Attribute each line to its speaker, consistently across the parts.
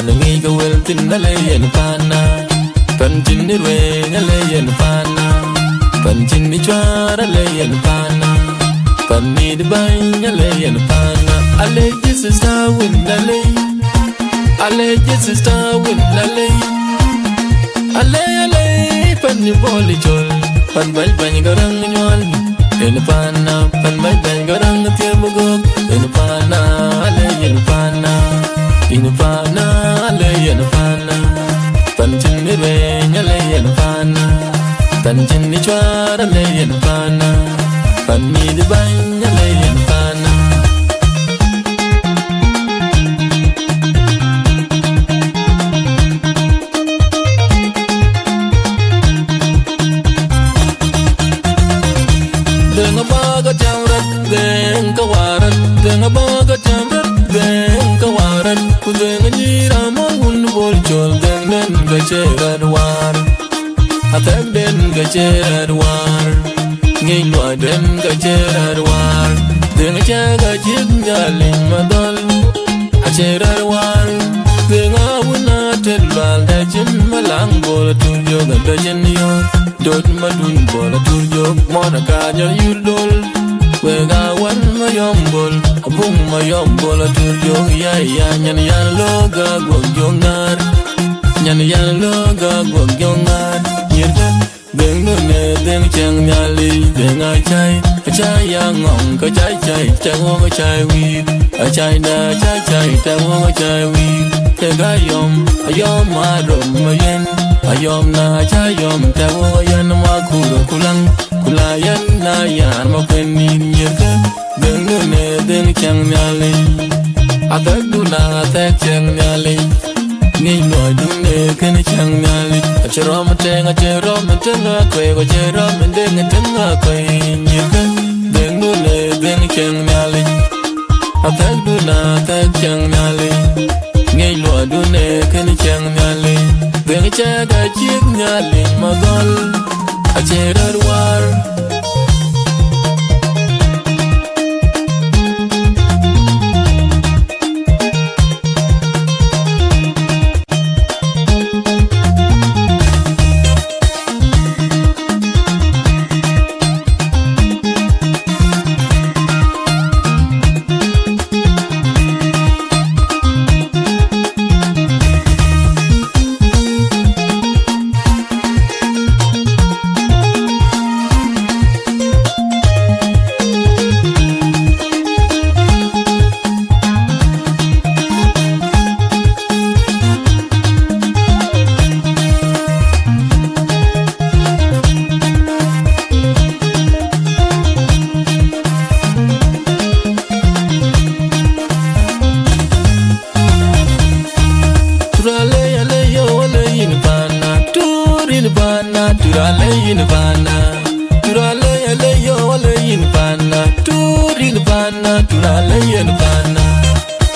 Speaker 1: Panangi ka wel tin ale yen pana pan chin ni we ale yen pana pan chin ni chwar ale yen pana pan ni de bang ale yen pana ale Jesus ta win ale Jesus ta win ale pan ni boli chol pan bal bang garang nyol yen pana pan bal bang garang tiamugo yen pana ale yen pana in pana ale yen pana pan chin ni we ale yen pana pan chin ni chwar ale yen pana pan ni de bang ale yen pana denga baga jamrat den kawarat denga baga jamrat den kawarat kudenga jira mo hun bol chol den den gacherar war atak den gacherar war ngei lo den gacherar war denga chaga jig jalin madal acherar war denga wuna telwal da jin malang bol tujo ganda jen yo dot madun bol tujo mona ka nya yudol we ga wan mayombol abung mayombol tujo ya nyan yan lo ga gogyonar nyan yan lo ga gogyonar yirga den no ne den chang nyali den a chai ya ngong ka chai cha ngo ka chai wi a chai na chai ta ngo ka chai wi te ga ayom ma rom ma yen ayom na cha yom ta ngo yan ma kulang kulayan na yan ma kwen ni yirga den no ne den chang nyali atak du na atak chang nyali ngay nói đúng nè cái này chẳng nhali chờ rom tên quay qua chờ rom tên quay nhiều cái đừng nuôi nè đừng chẳng nhali atak du na atak chẳng nhali ngay nói đúng nè cái này chẳng nhali đừng cha cái chiếc nhali mà gol chờ đợi war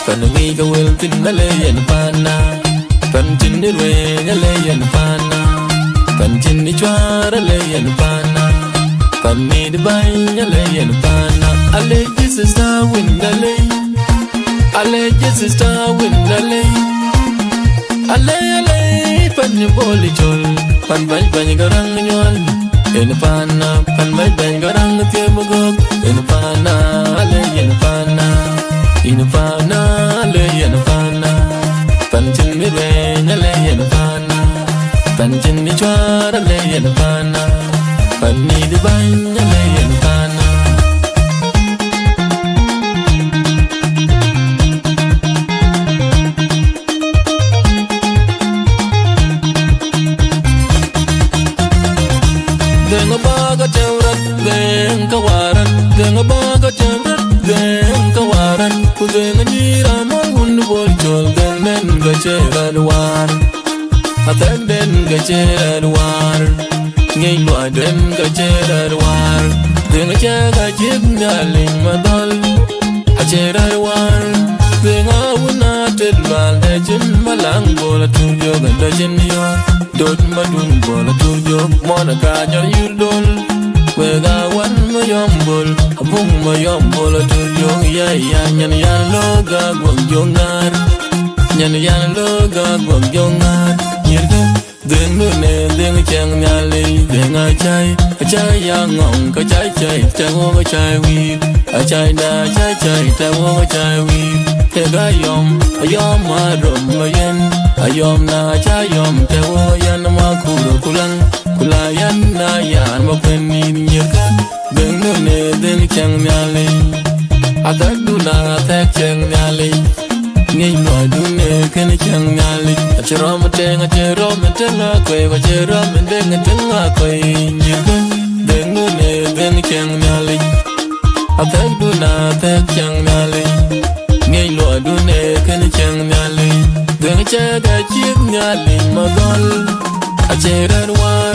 Speaker 1: Panangi ka wel tin ale yen pana pan chin ni we ale yen pana pan chin ni chwar ale yen pana pan ni de bang ale yen pana ale Jesus ta win ale Jesus ta win ale pan ni boli chol pan bal bang garang nyol yen pana pan bal bang garang tiamugo yen pana ale yen pana in pana le yen pana pan chin mi we le yen pana pan chin ni chwar le yen pana pan ni de bang le yen pana denga baga jamrat den kawaran denga baga jamrat den kawaran kudenga jira mo hun bol chol den den gacherar war atak den gacherar war ngei lo den gacherar war denga chaga jig nyalin madal acherar war denga wuna telwal da jin malang bol tujo ganda jen yo dot madun bol tujo mona ka nya yudol we ga wan mayombol abung mayombol tujo ya nyan yan lo ga gogyonar Nyan yan lo ga gwag yong ngat Nyirga Deng nu ne deng chang nyali Deng a chai yang ngong ka chai ta wo ka chai wi A chai da chai ta wo ka chai wi Te ga yom ma rom ma yen A yom na chai yom te wo yan ma kulang Kula yan na yan ma pen ni nyirga Deng nu ne deng chang nyali A tak du na tak chang nyali Ngay loài đu nè cái này chẳng ngà lịch a chơi rom đen a chơi rom đen a quay a chơi rom đen a quay nhiều cái đen đu nè đen chẳng ngà lịch a thác đu na thác chẳng ngà lịch ngay loài đu nè cái này chẳng ngà lịch đen chơi cái chiếc ngà lịch mà gol a chơi ra hoa